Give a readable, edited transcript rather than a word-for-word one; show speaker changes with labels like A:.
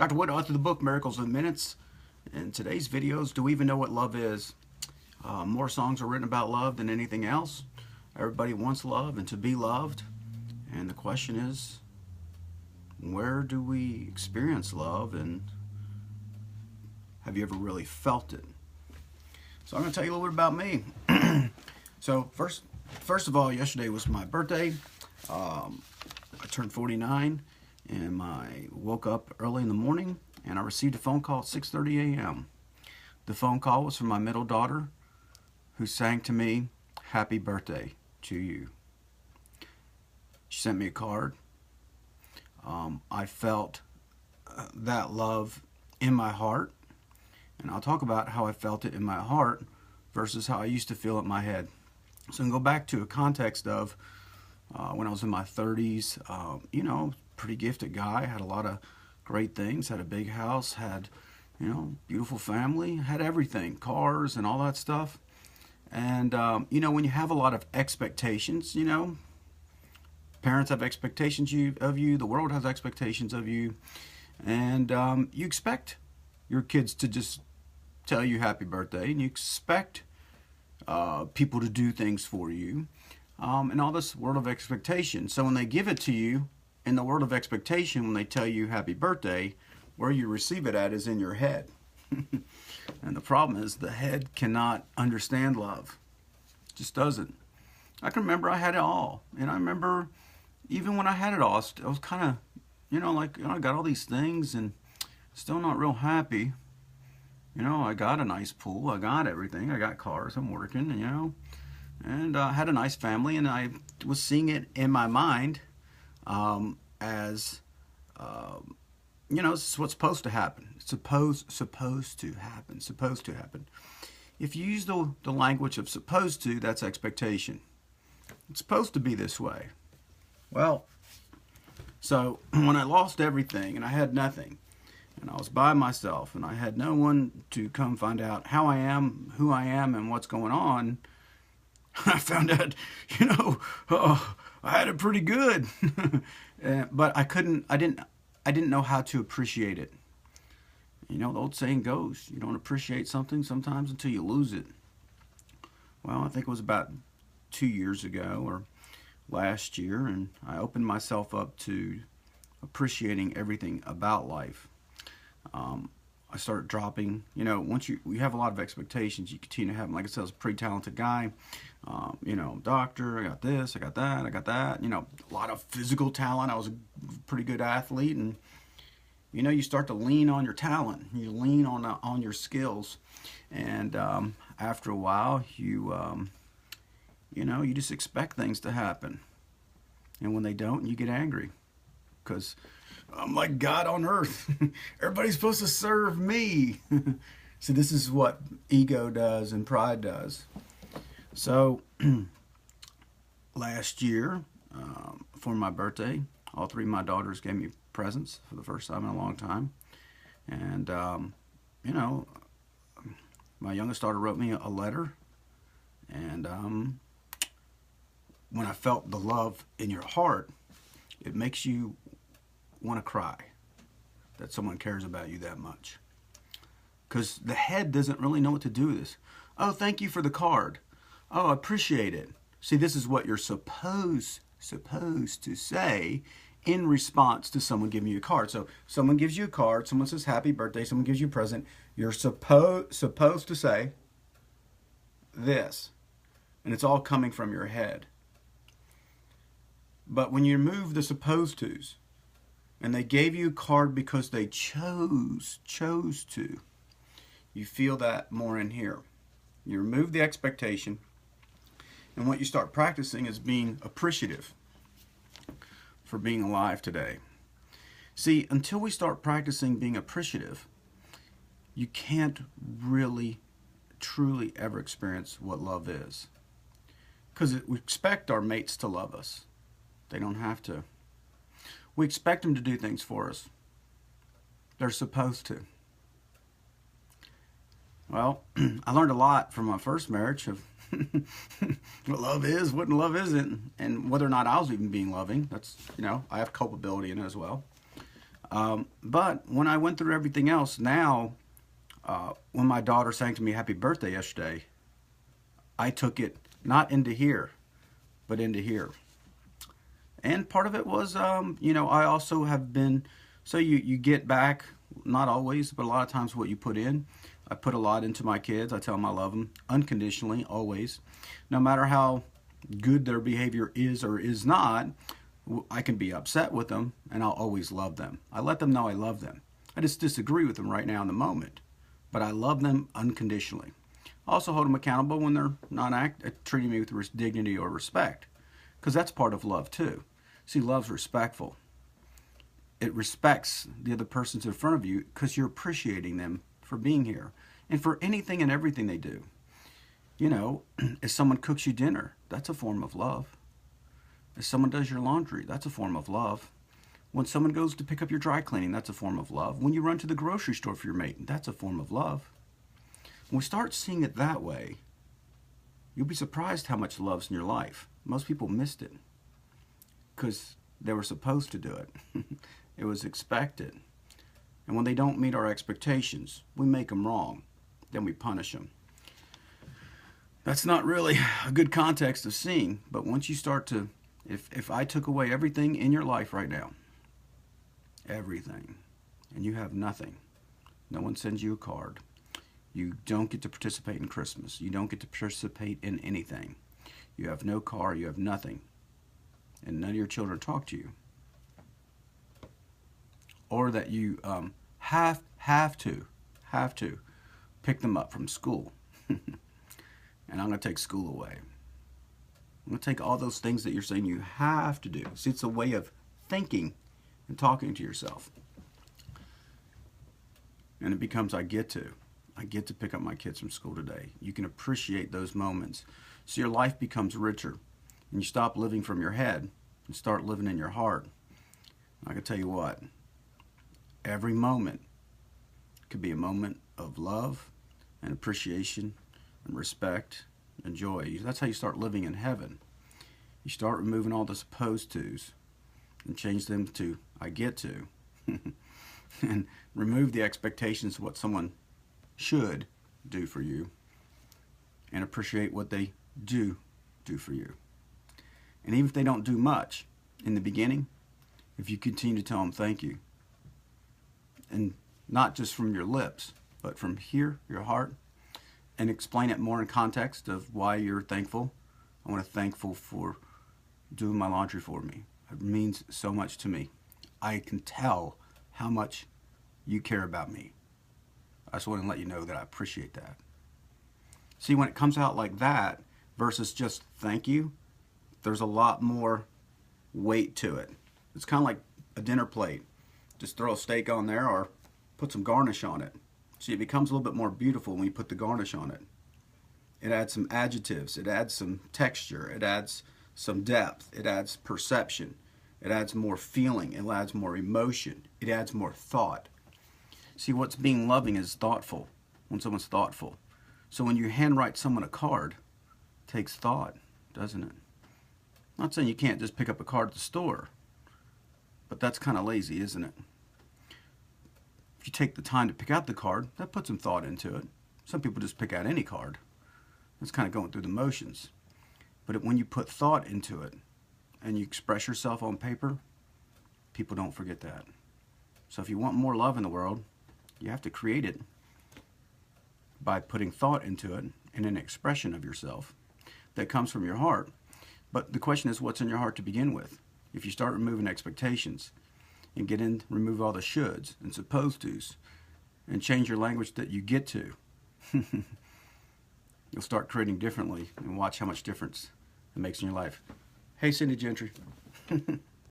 A: Dr. Wood, author of the book Miracles in Minutes. In today's videos, do we even know what love is? More songs are written about love than anything else. Everybody wants love and to be loved. And the question is, where do we experience love, and have you ever really felt it? So I'm going to tell you a little bit about me. So first of all, yesterday was my birthday. I turned 49, and I woke up early in the morning, and I received a phone call at 6:30 a.m. The phone call was from my middle daughter, who sang to me, "Happy birthday to you." She sent me a card. I felt that love in my heart, and I'll talk about how I felt it in my heart versus how I used to feel it in my head. So I can go back to a context of when I was in my 30s, pretty gifted guy, had a lot of great things, had a big house, had, beautiful family, had everything, cars and all that stuff. And, when you have a lot of expectations, parents have expectations of you, the world has expectations of you, and you expect your kids to just tell you happy birthday, and you expect people to do things for you, and all this world of expectation. So when they give it to you in the world of expectation, when they tell you happy birthday, where you receive it at is in your head. And the problem is the head cannot understand love. It just doesn't. I can remember I had it all, and I remember even when I had it all, I was kind of, I got all these things and still not real happy. I got a nice pool, I got everything, I got cars, I'm working, and I had a nice family, and I was seeing it in my mind as, this is what's supposed to happen. It's supposed to happen. If you use the language of supposed to, that's expectation. It's supposed to be this way. Well, so when I lost everything and I had nothing, and I was by myself, and I had no one to come find out how I am, who I am, and what's going on, I found out, I had it pretty good, but I didn't know how to appreciate it. The old saying goes, you don't appreciate something sometimes until you lose it. Well, I think it was about 2 years ago or last year, and I opened myself up to appreciating everything about life. I started dropping, once you have a lot of expectations, you continue to have them. Like I said, I was a pretty talented guy, doctor, I got this, I got that, a lot of physical talent. I was a pretty good athlete, and, you start to lean on your talent, you lean on your skills, and after a while, you just expect things to happen, and when they don't, you get angry, because I'm like God on earth. Everybody's supposed to serve me. So this is what ego does and pride does. So last year, for my birthday, all three of my daughters gave me presents for the first time in a long time. And, my youngest daughter wrote me a letter. And when I felt the love in your heart, it makes you want to cry that someone cares about you that much, because the head doesn't really know what to do with this. Oh, thank you for the card. Oh, I appreciate it. See, this is what you're supposed to say in response to someone giving you a card. So someone gives you a card, someone says happy birthday, someone gives you a present, you're supposed to say this, and it's all coming from your head. But when you remove the supposed to's, and they gave you a card because they chose to, you feel that more in here. You remove the expectation, and what you start practicing is being appreciative for being alive today. See, until we start practicing being appreciative, you can't really, truly ever experience what love is. Because we expect our mates to love us. They don't have to. We expect them to do things for us. They're supposed to. Well, I learned a lot from my first marriage of what love is, what love isn't, and whether or not I was even being loving. That's, I have culpability in it as well. But when I went through everything else, now, when my daughter sang to me happy birthday yesterday, I took it not into here, but into here. And part of it was, I also have been, so you get back, not always, but a lot of times what you put in. I put a lot into my kids. I tell them I love them unconditionally, always. No matter how good their behavior is or is not, I can be upset with them, and I'll always love them. I let them know I love them. I just disagree with them right now in the moment, but I love them unconditionally. I also hold them accountable when they're not treating me with dignity or respect, because that's part of love too. See, love's respectful. It respects the other persons in front of you because you're appreciating them for being here and for anything and everything they do. If someone cooks you dinner, that's a form of love. If someone does your laundry, that's a form of love. When someone goes to pick up your dry cleaning, that's a form of love. When you run to the grocery store for your mate, that's a form of love. When we start seeing it that way, you'll be surprised how much love's in your life. Most people missed it because they were supposed to do it. It was expected. And when they don't meet our expectations, we make them wrong. Then we punish them. That's not really a good context of seeing, but once you start to, if I took away everything in your life right now, everything, and you have nothing, no one sends you a card, you don't get to participate in Christmas, you don't get to participate in anything, you have no car, you have nothing, and none of your children talk to you, or that you have to pick them up from school. And I'm going to take school away. I'm going to take all those things that you're saying you have to do. See, it's a way of thinking and talking to yourself. And it becomes I get to pick up my kids from school today. You can appreciate those moments. So your life becomes richer. And you stop living from your head and start living in your heart. I can tell you what, every moment could be a moment of love and appreciation and respect and joy. That's how you start living in heaven. You start removing all the supposed tos and change them to I get to. And remove the expectations of what someone should do for you and appreciate what they do for you. And even if they don't do much in the beginning, if you continue to tell them thank you, and not just from your lips, but from here, your heart, and explain it more in context of why you're thankful. I want to thankful for doing my laundry for me. It means so much to me. I can tell how much you care about me. I just want to let you know that I appreciate that. See, when it comes out like that versus just thank you, there's a lot more weight to it. It's kind of like a dinner plate. Just throw a steak on there or put some garnish on it. See, it becomes a little bit more beautiful when you put the garnish on it. It adds some adjectives, it adds some texture, it adds some depth, it adds perception, it adds more feeling, it adds more emotion, it adds more thought. See, what's being loving is thoughtful, when someone's thoughtful. So when you handwrite someone a card, it takes thought, doesn't it? I'm not saying you can't just pick up a card at the store, but that's kind of lazy, isn't it? If you take the time to pick out the card, that puts some thought into it. Some people just pick out any card. It's kind of going through the motions. But when you put thought into it and you express yourself on paper, people don't forget that. So if you want more love in the world, you have to create it by putting thought into it and an expression of yourself that comes from your heart. But the question is, what's in your heart to begin with? If you start removing expectations, and remove all the shoulds and supposed tos, and change your language that you get to, you'll start creating differently and watch how much difference it makes in your life. Hey, Cindy Gentry.